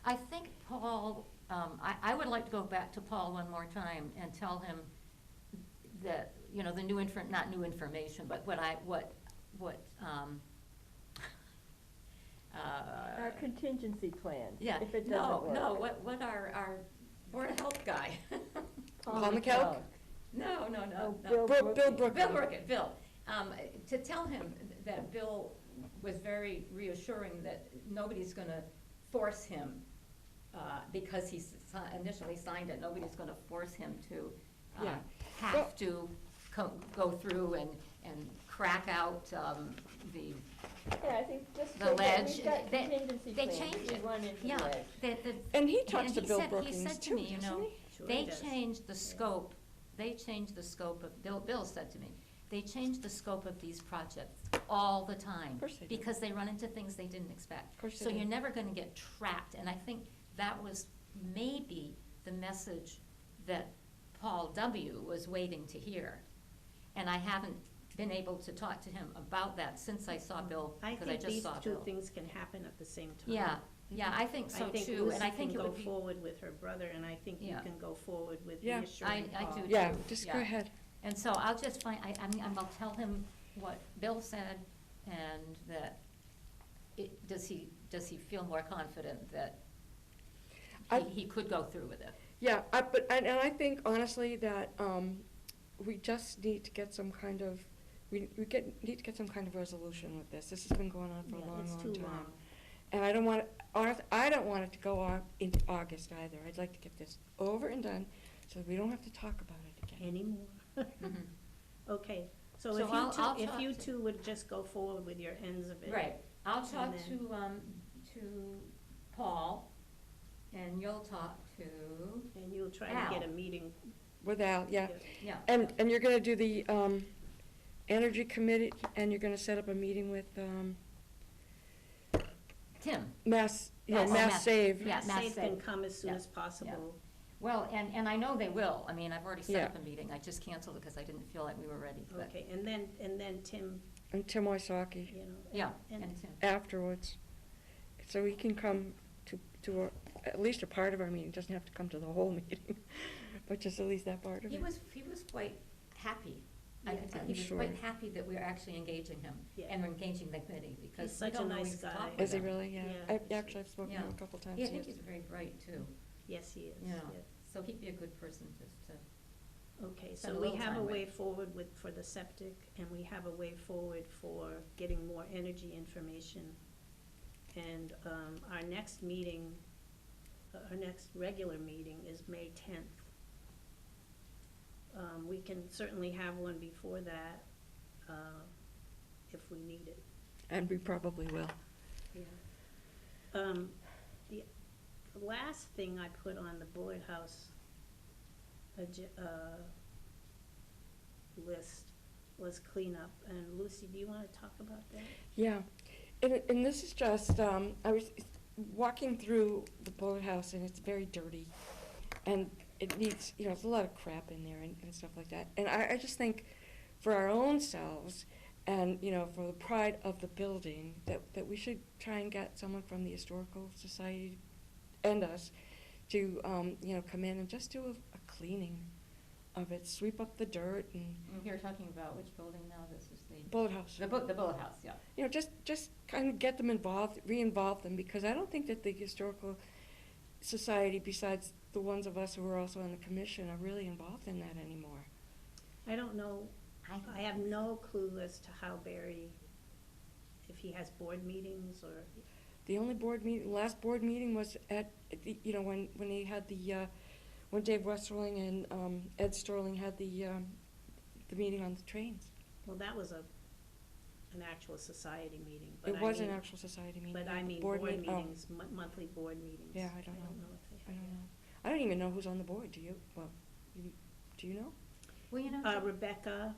I think Paul, I would like to go back to Paul one more time and tell him that, the not new information, but Our contingency plan, yeah, if it doesn't work. no, what our Board of Health guy. Paul McKellar? No, Oh, no. Bill Bill Brookings. Brookings. Bill Brookett, Bill, to tell him that Bill was very reassuring that nobody's gonna force him, because he initially signed it, nobody's gonna force him to, Yeah. Well- have to go through and crack out, the, Yeah, I think just The so that ledge, we've got they- contingency they plans, changed we it. run into yeah, ledge. And he talks and to he Bill said- Brookings He said to too, me, doesn't he? Sure they he does. changed the scope, Bill said to me, they changed the scope of these projects all the time. Of course they do. Because they run into things they didn't expect. Of course they So do. you're never gonna get trapped, and I think that was maybe the message that Paul W. was waiting to hear. And I haven't been able to talk to him about that since I saw Bill, I because I think just these saw two Bill. things can happen at the same time. Yeah, I think so too, and I think it would Lucy be. can go forward with her brother, and I think you Yeah. can go forward with Yeah. reassuring I Paul. do Yeah, too. just Yeah. go ahead. And so I'll just I'll tell him what Bill said, and that, does he feel more confident that I- he could go through with it? Yeah, and I think honestly that, we just need to get some kind of, need to get some kind of resolution with this. This has been going on for a Yeah, long, it's long too time. long. And I don't want it to go on into August either. I'd like to get this over and done, so we don't have to talk about it again. Anymore. Mhm. Okay, so So I'll talk if you to- two would just go forward with your ends of it. Right, I'll talk And to Paul, and you'll talk to, And you'll try to get a Al. meeting. With Al, yeah. yeah, And you're gonna do the, Energy Committee, and you're gonna set up a meeting with, Tim. Mass Mass Save. Yeah, Mass Mass Save can Save. come as soon Yeah, as possible. Well, and I know they will, I mean, I've already set Yeah. up a meeting, I just canceled it because I didn't feel like we were ready, but, Okay, and then Tim, And Tim Wysocki you know. yeah, and- and Tim. afterwards. So he can come to at least a part of our meeting, doesn't have to come to the whole meeting, but just at least that part of He it. was quite happy I Yeah, could tell I'm he was sure. quite happy that we were actually engaging him, Yeah. and we're engaging the committee, because we such a don't nice always guy. talk with Is he him. really? Yeah. Yeah. Actually, I've spoken to him Yeah. a couple times. Yeah, I He think is- he's very bright, too, Yes, he is, Yeah. yeah. so he'd be a good person just to, Okay, Spend so a we little have a time with. way forward with, for the septic, and we have a way forward for getting more energy information. And, our next meeting, our next regular meeting is May 10th. We can certainly have one before that, if we need it. And we probably will. Yeah. The last thing I put on the Board House list was cleanup, and Lucy, do you wanna talk about that? Yeah, and this is just, I was walking through the boathouse and it's very dirty. And it needs, there's a lot of crap in there and stuff like that. And I just think for our own selves and, for the pride of the building, that we should try and get someone from the Historical Society and us to, come in and just do a cleaning of it, sweep up the dirt and you're talking about which building now, this is the? boathouse. The boathouse, yeah. Just kind of get them involved, re-involve them, because I don't think that the Historical Society, besides the ones of us who are also on the commission, are really involved in that anymore. I don't know, I have no clue as to how Barry, if he has board meetings or, The only last board meeting was at, when they had when Dave Westerling and Ed Sterling had the meeting on the trains. well, that was an actual society meeting, but It was an actual society meeting. But yeah. I mean, board meet- oh, meetings, monthly board meetings. Yeah, I don't know. if they I have don't that. know. I don't even know who's on the board, do you? Well, do you know? Well, you know. Rebecca,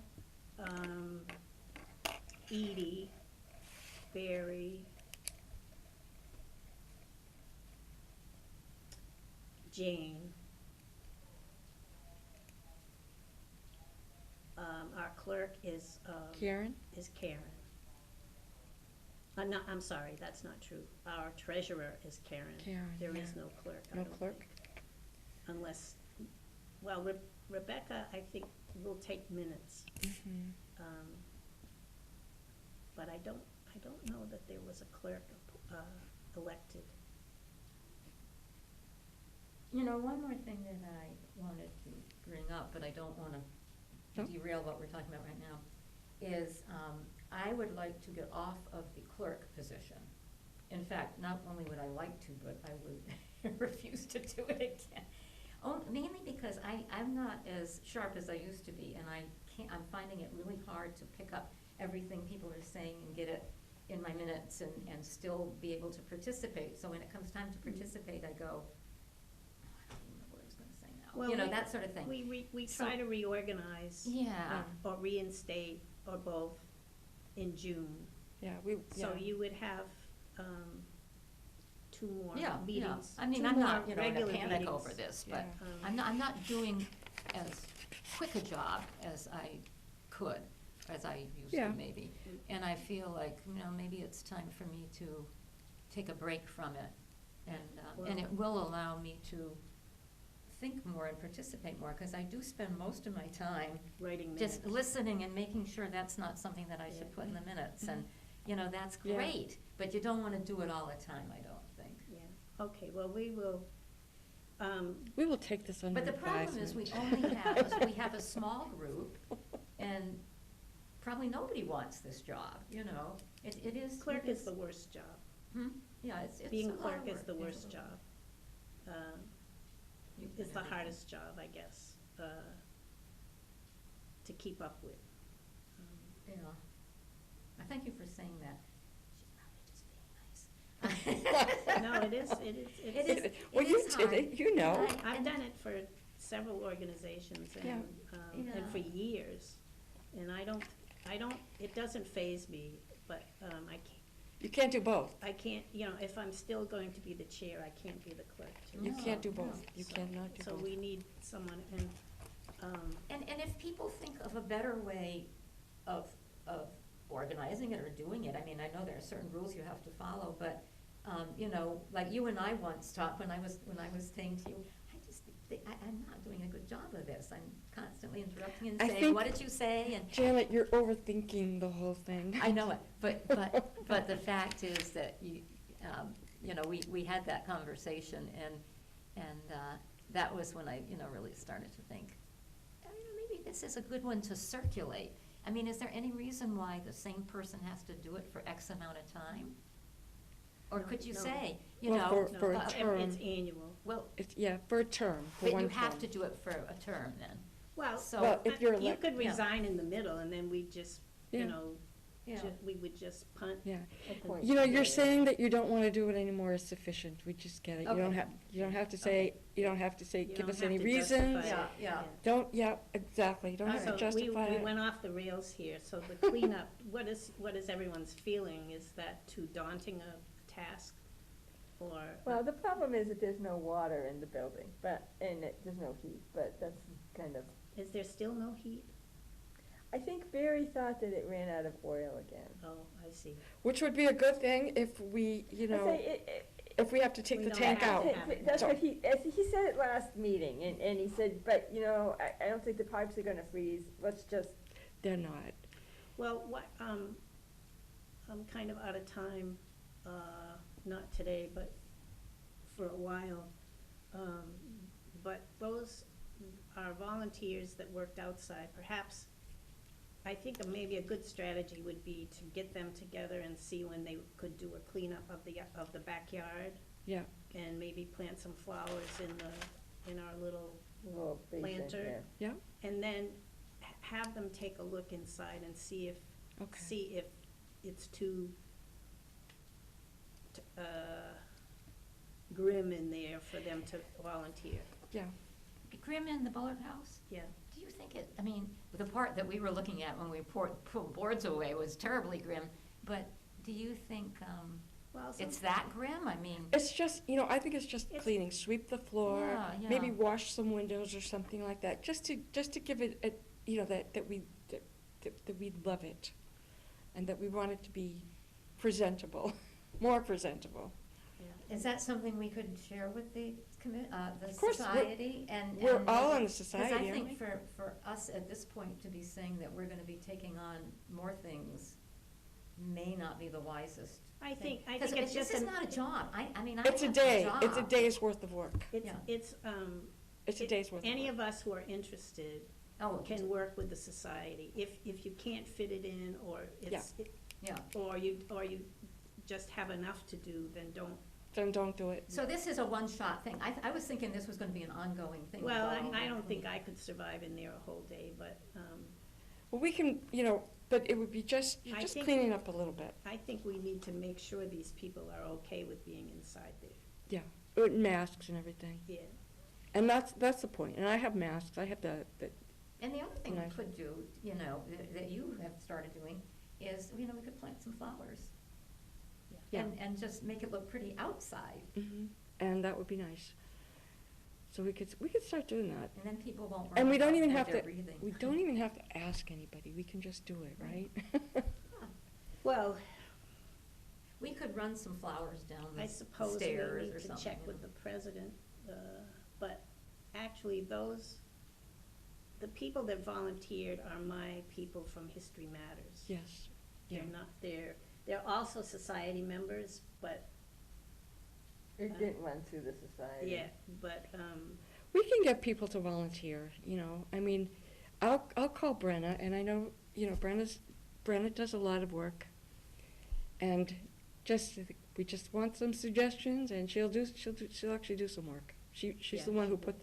Edie, Barry, Jane. Our clerk is, Karen? is Karen. No, I'm sorry, that's not true. Our treasurer is Karen. Karen, There is yeah. no clerk, I No don't clerk? think. Unless, well, Rebecca, I think, will take minutes. Mhm. But I don't know that there was a clerk, elected. One more thing that I wanted to bring up, but I don't wanna No. derail what we're talking about right now, is, I would like to get off of the clerk position. In fact, not only would I like to, but I would refuse to do it again. Mainly because I'm not as sharp as I used to be, and I'm finding it really hard to pick up everything people are saying and get it in my minutes and still be able to participate. So when it comes time to participate, I go, "Oh, I don't even know what I was gonna say now." Well, That sort of thing. We So- try to reorganize. Yeah. Or reinstate, or both, in June. Yeah, So you would have, two more Yeah, yeah. meetings. I mean, two I'm more not, in a regular panic meetings. over this, but Yeah. I'm not doing as quick a job as I could, as I used Yeah. to maybe. And I feel like, maybe it's time for me to take a break from it. And it will allow me to think more and participate more, because I do spend most of my time Writing minutes. just listening and making sure that's not something that I should Yeah. put in the minutes. And, that's Yeah. great, but you don't want to do it all the time, I don't think. Yeah, okay, well, we will, We will take this under But the problem is, we only have a small group, and probably nobody wants this job, It is. clerk it is the worst job. Yeah, it's a Being lot of clerk is work, the yeah. worst job. You It's can the have hardest job, I guess, to keep up with. Yeah. I thank you for saying that. She's probably just being nice. No, it is. It is. Well, it you is did hard. it, you know. I've done it for several organizations Yeah. and for Yeah. years. And it doesn't faze me, but You can't do both. I can't, if I'm still going to be the chair, I can't be the clerk too. You No, can't do no. both. You So- cannot do So both. we need someone, And if people think of a better way of organizing it or doing it, I mean, I know there are certain rules you have to follow, but, like you and I once talked, when I was saying to you, I'm not doing a good job of this. I'm constantly interrupting and I saying, think- what did you say? And Janet, you're overthinking the whole thing. I know it, but the fact is that you know, we had that conversation, and that was when I, really started to think, maybe this is a good one to circulate. I mean, is there any reason why the same person has to do it for X amount of time? Or No, could you no. say, Well, No, for a it's term. annual. well, It's, yeah, for a term, for but one you term. have to do it for a term then? Well, So- Well, if you're you elect- could yeah. resign in the middle, and then we just, you Yeah. know, Yeah. we would just punt. Yeah. Appoint You know, you're somebody. saying that you don't wanna do it anymore is sufficient, we just get it. You don't Okay. have, you don't have to say, you don't have to say, You give don't us have any to reasons. justify it. Yeah. Don't, yeah, exactly, you don't have to So justify we it. went off the rails here, so the cleanup, what is everyone's feeling? Is that too daunting a task? Or, Well, the problem is that there's no water in the building, there's no heat, but that's kind of, is there still no heat? I think Barry thought that it ran out of oil again. Oh, I see. Which would be a good thing if we, you I know, say if we have to take We the don't tank have out. to have it. That's So- what he said it last meeting, and he said, but, I don't think the pipes are gonna freeze, let's just, They're not. Well, I'm kind of out of time, not today, but for a while. But those are volunteers that worked outside. Perhaps, I think maybe a good strategy would be to get them together and see when they could do a cleanup of the backyard, Yeah, and maybe plant some flowers in our little little basin planter. there. yeah, And then have them take a look inside and see if okay. it's too grim in there for them to volunteer. Yeah, Grim in the Bullard House? Yeah. Do you think I mean, the part that we were looking at when we pulled boards away was terribly grim, but do you think Well, it's that grim? I mean, it's just, I think it's just It's- cleaning, sweep the floor, Yeah, maybe yeah. wash some windows or something like that, just to give it that we love it, and that we want it to be presentable, more presentable. is that something we could share with the Of course, society? And We're all in the society, Because I aren't think we? for us at this point to be saying that we're gonna be taking on more things may not be the wisest. I think Because it's just this is an- not a job. I mean, I It's a have day, job. it's a day's worth of work. It's, Yeah. it's, It's a day's worth of work. any of us who are interested Oh, can work with the society. If you can't fit it in, or it's, yeah. or you just have enough to do, then don't. Then don't do it. So this is a one-shot thing. I was thinking this was gonna be an ongoing thing. Well, with all I the don't think cleaning. I could survive in there a whole day, but, Well, we can, but it would be just, you're I just think- cleaning up a little bit. I think we need to make sure these people are okay with being inside there. Yeah, with masks and everything. Yeah. And that's the point. And I have masks, I have the And the other thing we Nice. could do, that you have started doing, is, we could plant some flowers. Yeah. And just make it look pretty outside, and that would be nice. So we could start doing that. and then people won't And we worry don't about even what have they're to, breathing. we don't even have to ask anybody, we can just do it, right? Well, We could run some flowers down I the suppose we stairs need or to something. check with the president, but actually the people that volunteered are my people from History Matters. Yes, yeah. They're also society members, but, It didn't run through the society. yeah, but, We can get people to volunteer, I mean, I'll call Brenna, and I know, Brenna does a lot of work. And we just want some suggestions, and she'll actually do some work. She's Yeah, the one she who will. put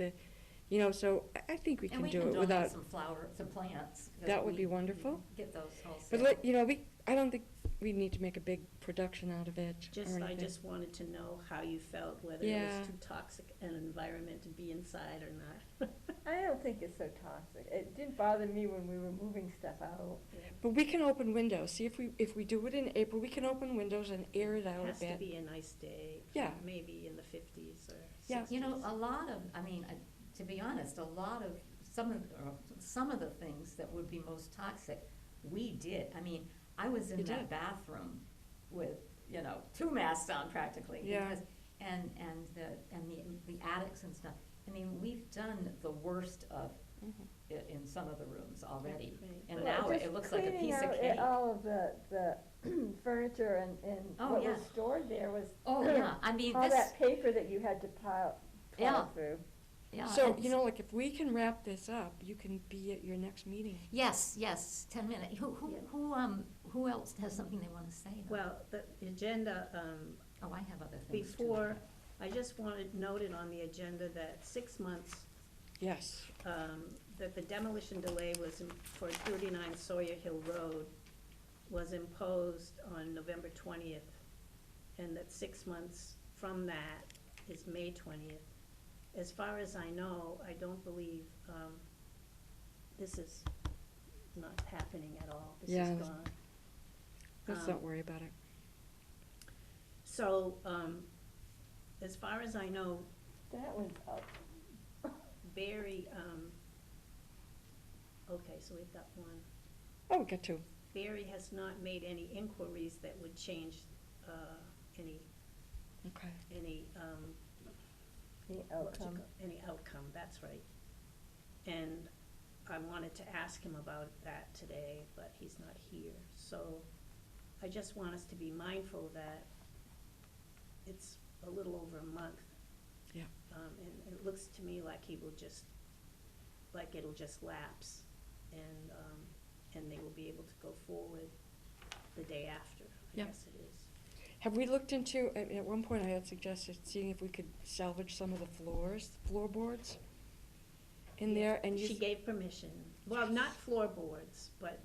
so I think we And can we do can it donate without, some plants. 'cause that would we be wonderful. Get those all But set. I don't think we need to make a big production out of it or I anything. just wanted to know how you felt, whether it Yeah. was too toxic an environment to be inside or not. I don't think it's so toxic. It didn't bother me when we were moving stuff out. But we can open windows, see if we do it in April, we can open windows and air it out It a has to bit. be a nice day. Yeah. Maybe in the 50s or Yeah. 60s. A lot of, to be honest, some of the things that would be most toxic, we did. I was in You that did. bathroom with, 2 masks on practically. Yeah. Because, and the attics and stuff. I mean, we've done the worst of Mhm. it in some of the rooms already. Right. And Well, now just it looks like a cleaning piece of out cake. all of the furniture and Oh, what yeah. was stored there was. Oh, yeah, I mean, All this, that paper that you had to pile Yeah. through. yeah. So, and you know, like, if we can wrap this up, you can be at your next meeting. Yes, yes, 10 minutes. Who else has something they want to say? Well, the agenda, Oh, I have other things too. before, I just wanted noted on the agenda that 6 months, Yes. that the demolition delay was for 39 Sawyer Hill Road was imposed on November 20th, and that 6 months from that is May 20th. As far as I know, I don't believe this is not happening at all. This Yeah. is gone. Let's not worry about it. So, as far as I know, That one's up. Barry, okay, so we've got one. Oh, we got two. Barry has not made any inquiries that would change any, Okay. The what you outcome. call- any outcome, that's right. And I wanted to ask him about that today, but he's not here. So I just want us to be mindful that it's a little over a month. Yeah. And it looks to me like he will just, like it'll just lapse, and they will be able to go forward the day after, I Yeah. guess it is. Have we looked into, at one point I had suggested seeing if we could salvage some of the floorboards in there and use. She gave permission, well, not floorboards, but,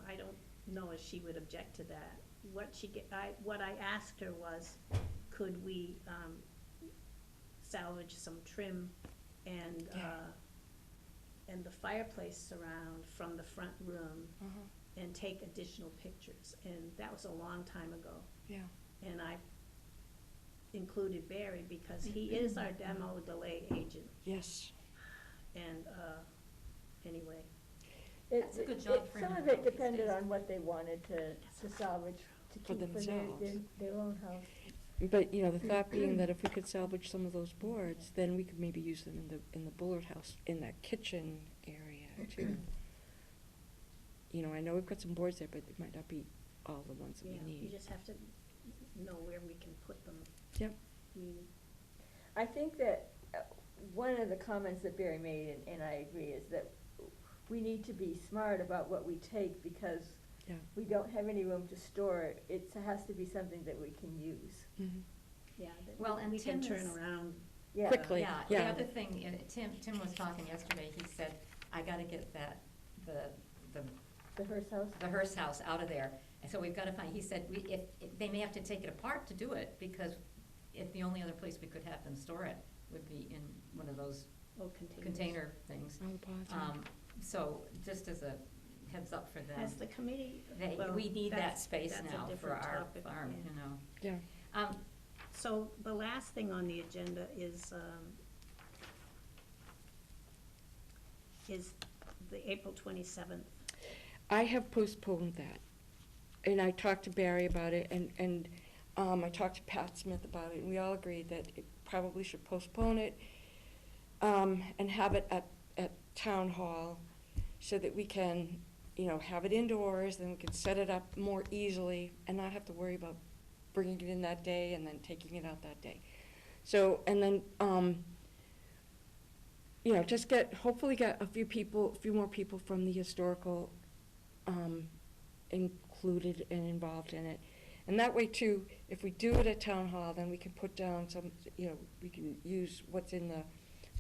I don't know if she would object to that. What I asked her was, could we, salvage some trim and, Yeah. and the fireplace surround from the front room Uh-huh. and take additional pictures, and that was a long time ago. Yeah. And I included Barry because he is our demo delay agent, Yes. and, anyway. That's a good job for Some him of it these depended days. on what they wanted to salvage, to For keep for themselves. their own house. But, you know, the thought being that if we could salvage some of those boards, then we could maybe use them in the Bullard House, in that kitchen area too. You know, I know we've got some boards there, but it might not be all the ones that we Yeah, we need. just have to know where we can put them. Yep. I mean, I think that one of the comments that Barry made, and I agree, is that we need to be smart about what we take because Yeah. we don't have any room to store it. It has to be something that we can use. Mhm. yeah, that Well, and we can Tim turn is- around. Yeah. Quickly. Yeah, the other thing, Tim was talking yesterday, he said, I gotta get the The Hearst house? the Hearst house out of there. And so we've gotta find, he said, if they may have to take it apart to do it, because if the only other place we could have them store it would be in one of those container things. Oh, positive. So just as a heads up for them. Has the committee, well, We need that that's- space that's a now for different our topic, farm, yeah. you know. Yeah. So the last thing on the agenda is the April 27th. I have postponed that. And I talked to Barry about it, and I talked to Pat Smith about it, and we all agreed that it probably should postpone it, and have it at Town Hall, so that we can, you know, have it indoors, then we can set it up more easily, and not have to worry about bringing it in that day and then taking it out that day. So, and then, you know, just hopefully get a few more people from the historical, included and involved in it. And that way too, if we do it at Town Hall, then we can put down some, you know, we can use what's in the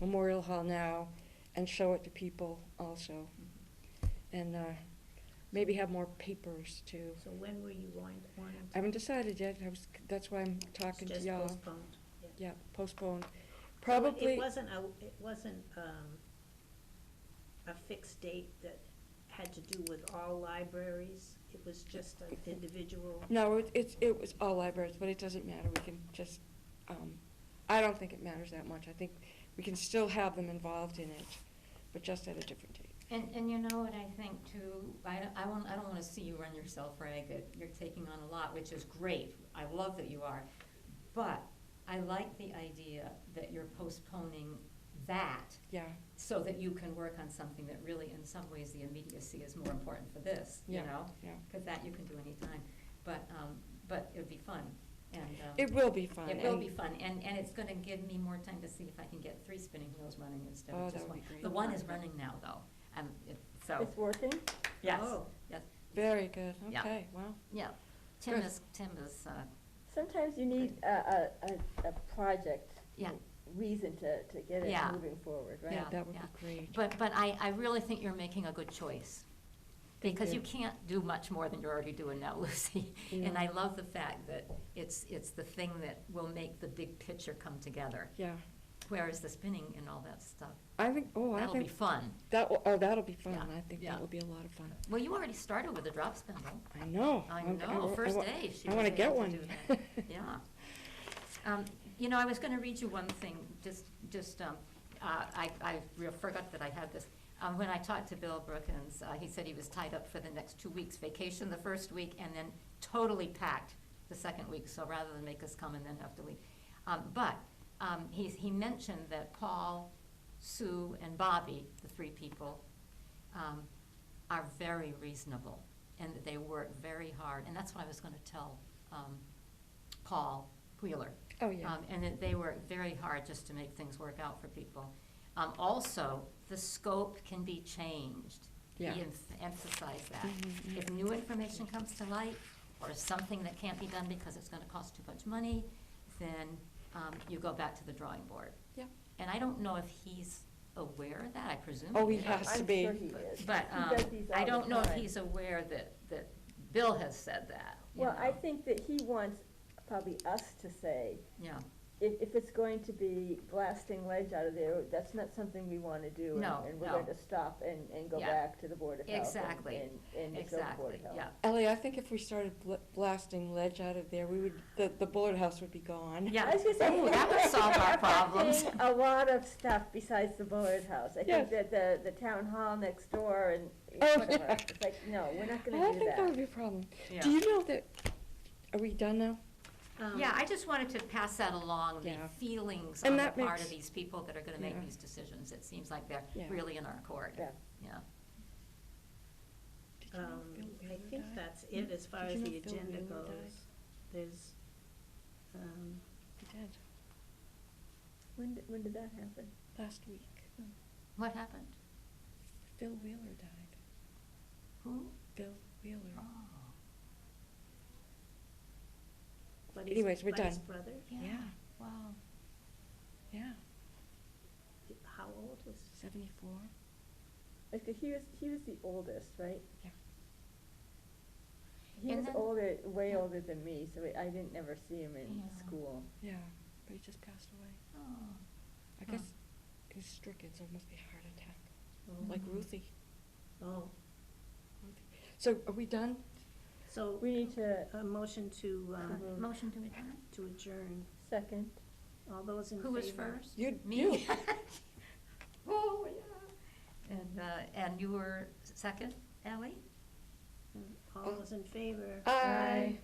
Memorial Hall now and show it to people also. And, maybe have more papers too. So when were you wanting I haven't decided yet, that's why I'm talking to Just y'all. postponed, yeah. Yeah, postponed. So Probably. It wasn't a fixed date that had to do with all libraries? It was just an individual? No, it was all libraries, but it doesn't matter, we can just, I don't think it matters that much, I think we can still have them involved in it, but just at a different date. And you know what I think too, I don't wanna see you run yourself ragged, you're taking on a lot, which is great, I love that you are. But I like the idea that you're postponing that Yeah, so that you can work on something that really, in some ways, the immediacy is more important for this, you Yeah, know? yeah. Because that you can do anytime. But it would be fun, and. It will be fun. It will and- be fun, and it's gonna give me more time to see if I can get 3 spinning wheels running instead Oh, of that just would one. be great. The one is running now, though, so, It's working? yes, Oh. yes, Very good, Yeah. okay, wow. yeah. Tim Good. is, Sometimes you need a project. Yeah. Reason to get it Yeah. moving forward, right? Yeah. That would be great. but I really think you're making a good choice. Thank Because you. you can't do much more than you're already doing now, Lucy. And I love the fact that it's the thing that will make the big picture come together. Yeah, Whereas the spinning and all that stuff, I think, that'll be fun. that'll be fun, Yeah, I think yeah. that will be a lot of fun. Well, you already started with the drop spindle. I know. I I'm- know, wa- first wa- day she I was wanna get able to one. do that. Yeah. You know, I was gonna read you one thing, I forgot that I had this. When I talked to Bill Brookins, he said he was tied up for the next 2 weeks, vacation the first week, and then totally packed the second week, so rather than make us come and then have to leave. But he mentioned that Paul, Sue, and Bobby, the 3 people, are very reasonable, and that they work very hard, and that's what I was gonna tell Paul Wheeler. Oh, yeah. And that they work very hard just to make things work out for people. Also, the scope can be changed. Yeah. He emphasized that. Mhm, If new information comes to light, or something that can't be done because it's gonna cost too much money, then you go back to the drawing board. Yeah. And I don't know if he's aware of that, I presume. Oh, he is. has to I'm be. sure he is. But He does these I all the don't know if time. he's aware that Bill has said that. you Well, I know. think that he wants probably us to say, Yeah, if it's going to be blasting ledge out of there, that's not something we wanna do. No, And we're no. going to stop and go Yeah. back to the Board of Health. Exactly. And the Board exactly, of Health. yeah. Ellie, I think if we started blasting ledge out of there, we would, the bullet house would be gone. Yeah. I was gonna say, Ooh, that would solve our problems. affecting a lot of stuff besides the Bullard House. I Yes. think that the town hall next door and Oh, whatever, yeah. it's like, no, we're not I gonna don't do think that would that. be a problem. Yeah. Do you know that, are we done now? Yeah, I just wanted to pass that along, the Yeah. feelings And on the that part makes- of these people that are gonna make Yeah. these decisions. It seems like they're Yeah. really in our court. Yeah. Yeah. Did you know Phil I Wheeler think died? that's it as far Did as you the know Phil agenda Wheeler died? goes. There's, He did, When did that happen? last week. What happened? Phil Wheeler died. Who? Phil Wheeler. Oh, but Anyways, we're but his done. brother, Yeah, wow. yeah, how old was? 74. Like, he was the oldest, right? Yeah. He And was then- older, way older than me, so I didn't never see him in Yeah. school. Yeah, but he just passed away. Oh. I Huh. guess he's stricken, so it must be a heart attack, Oh. like Ruthie. Oh, So are we done? so We need to, a motion to Motion to adjourn? adjourn. second, All those in favor? Who was first? You. Me? Oh, yeah. And you were second, Ally? All those in favor? Aye.